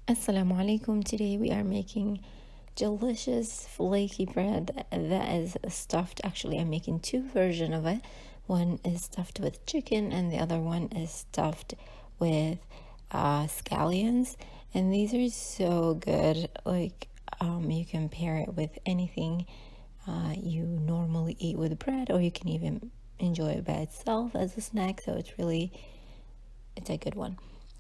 Assalamu alaikum. Today we are making delicious flaky bread that is stuffed. Actually, I'm making two versions of it. One is stuffed with chicken and the other one is stuffed with scallions. And these are so good. You can pair it with anything you normally eat with bread, or you can even enjoy it by itself as a snack. So it's a good one.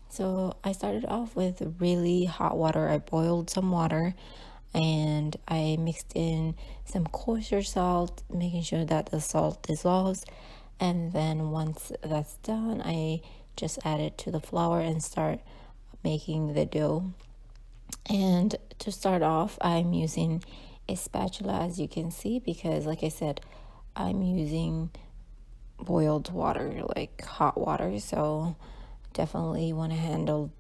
So I started off with really hot water. I boiled some water and I mixed in some kosher salt, making sure that the salt dissolves. And then once that's done, I just add it to the flour and start making the dough. And to start off, I'm using a spatula, as you can see, because like I said, I'm using boiled water, like hot water. So definitely want to handle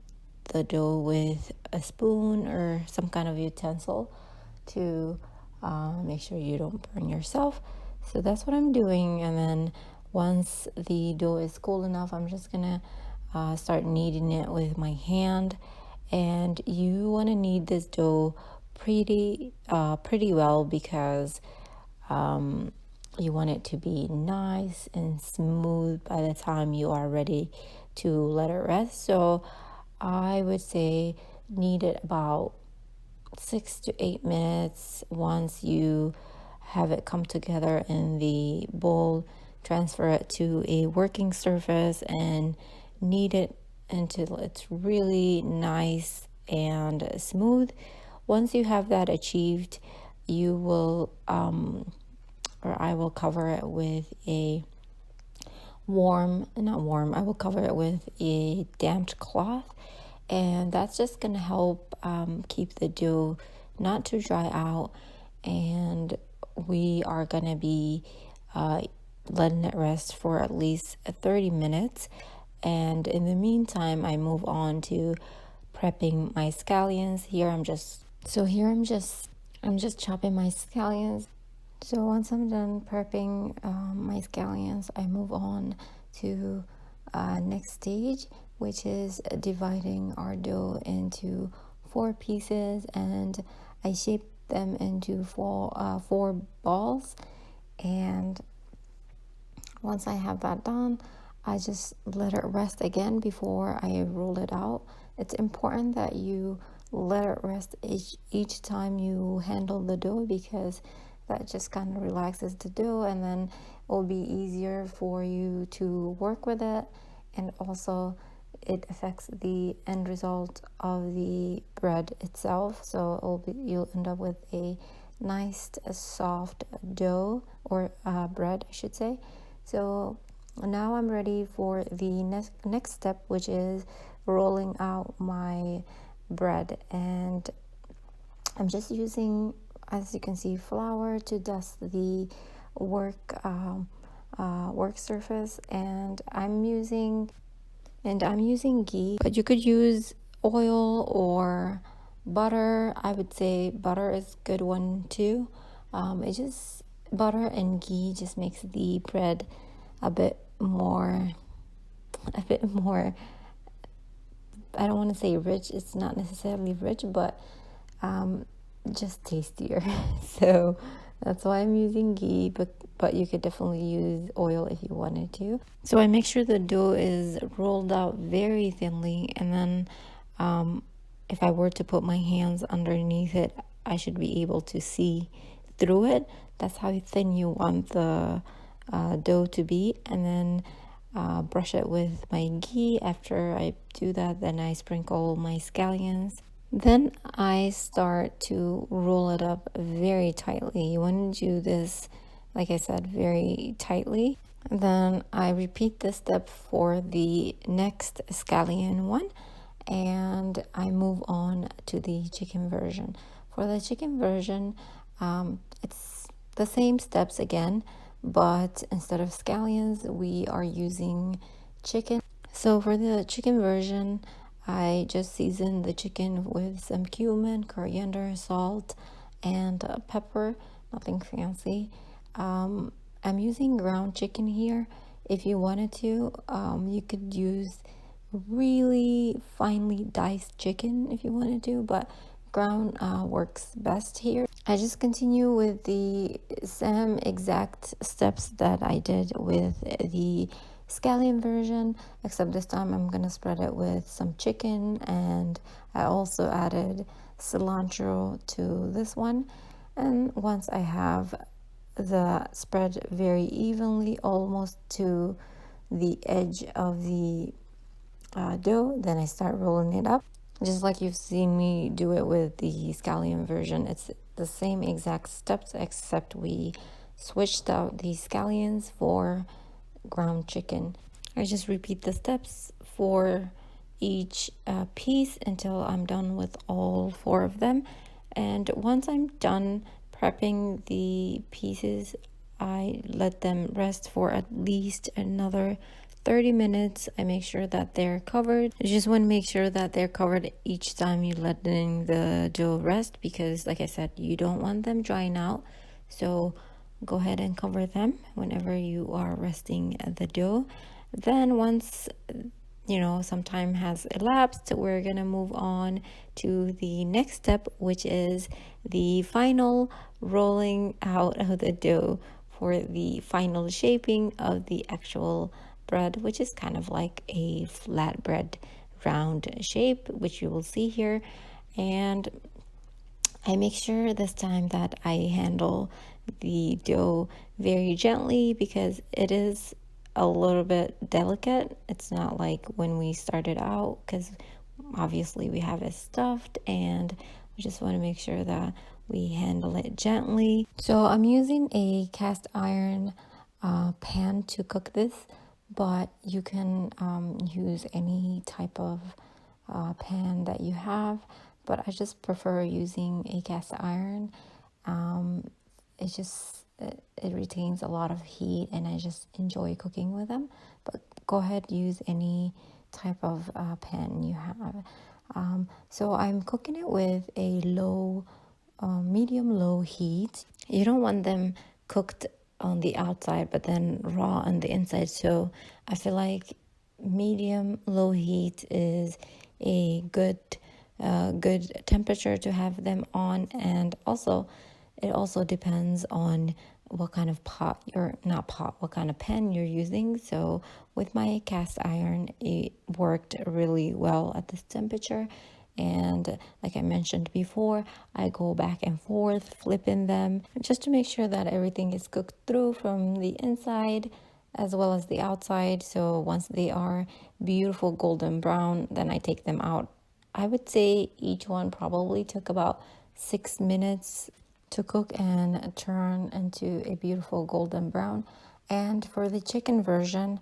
the dough with a spoon or some kind of utensil to make sure you don't burn yourself. So that's what I'm doing. And then once the dough is cool enough, I'm just gonna start kneading it with my hand. And you want to knead this dough pretty well, because you want it to be nice and smooth by the time you are ready to let it rest. So I would say knead it about 6 to 8 minutes. Once you have it come together in the bowl, transfer it to a working surface and knead it until it's really nice and smooth. Once you have that achieved, you will I will cover it with a I will cover it with a damped cloth, and that's just gonna help keep the dough not to dry out. And we are gonna be letting it rest for at least 30 minutes. And in the meantime, I move on to prepping my scallions. I'm just chopping my scallions. So once I'm done prepping my scallions, I move on to next stage, which is dividing our dough into 4 pieces, and I shape them into four balls. And once I have that done, I just let it rest again before I roll it out. It's important that you let it rest each time you handle the dough, because that just kind of relaxes the dough, and then it will be easier for you to work with it. And also it affects the end result of the bread itself. So you'll end up with a nice soft dough, or bread I should say. So now I'm ready for the next step, which is rolling out my bread. And I'm just using, as you can see, flour to dust the work surface, and I'm using ghee, but you could use oil or butter. I would say butter is a good one too. Butter and ghee just makes the bread a bit more, I don't want to say rich. It's not necessarily rich, but just tastier. So that's why I'm using ghee, but you could definitely use oil if you wanted to. So I make sure the dough is rolled out very thinly, and then if I were to put my hands underneath it, I should be able to see through it. That's how thin you want the dough to be. And then brush it with my ghee. After I do that, then I sprinkle my scallions. Then I start to roll it up very tightly. You want to do this, like I said, very tightly. And then I repeat this step for the next scallion one, and I move on to the chicken version. For the chicken version, it's the same steps again, but instead of scallions, we are using chicken. So for the chicken version, I just season the chicken with some cumin, coriander, salt, and pepper. Nothing fancy. I'm using ground chicken here. If you wanted to, you could use really finely diced chicken if you want to do, but ground works best here. I just continue with the same exact steps that I did with the scallion version, except this time I'm gonna spread it with some chicken, and I also added cilantro to this one. And once I have the spread very evenly, almost to the edge of the dough, then I start rolling it up. Just like you've seen me do it with the scallion version, it's the same exact steps, except we switched out the scallions for ground chicken. I just repeat the steps for each piece until I'm done with all 4 of them. And once I'm done prepping the pieces, I let them rest for at least another 30 minutes. I make sure that they're covered. You just want to make sure that they're covered each time you letting the dough rest, because like I said, you don't want them drying out. So go ahead and cover them whenever you are resting the dough. Then once some time has elapsed, we're gonna move on to the next step, which is the final rolling out of the dough for the final shaping of the actual bread, which is kind of like a flatbread round shape, which you will see here. And I make sure this time that I handle the dough very gently, because it is a little bit delicate. It's not like when we started out, because obviously we have it stuffed, and we just want to make sure that we handle it gently. So I'm using a cast iron pan to cook this, but you can use any type of pan that you have, but I just prefer using a cast iron. It retains a lot of heat, and I just enjoy cooking with them. But go ahead, use any type of pan you have. So I'm cooking it with a medium-low heat. You don't want them cooked on the outside but then raw on the inside. So I feel like medium-low heat is a good temperature to have them on. And also, it also depends on what kind of what kind of pan you're using. So with my cast iron, it worked really well at this temperature. And like I mentioned before, I go back and forth, flipping them just to make sure that everything is cooked through from the inside as well as the outside. So once they are beautiful golden brown, then I take them out. I would say each one probably took about 6 minutes to cook and turn into a beautiful golden brown. And for the chicken version,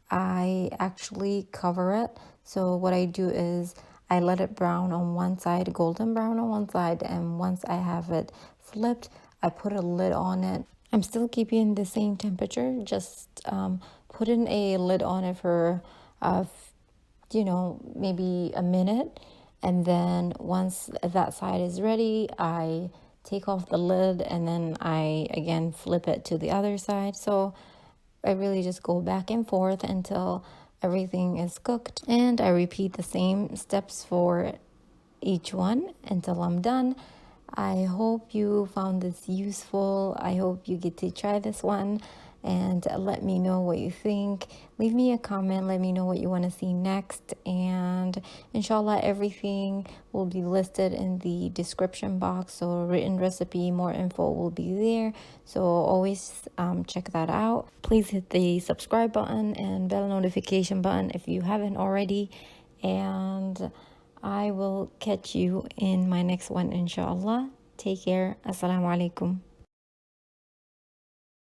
I actually cover it. So what I do is I let it brown on one side, golden brown on one side, and once I have it flipped, I put a lid on it. I'm still keeping the same temperature, just putting a lid on it for maybe a minute. And then once that side is ready, I take off the lid, and then I again flip it to the other side. So I really just go back and forth until everything is cooked, and I repeat the same steps for each one until I'm done. I hope you found this useful. I hope you get to try this one and let me know what you think. Leave me a comment, let me know what you want to see next, and inshallah everything will be listed in the description box. So written recipe, more info will be there, so always check that out. Please hit the subscribe button and bell notification button if you haven't already, and I will catch you in my next one inshallah. Take care. Assalamu alaikum.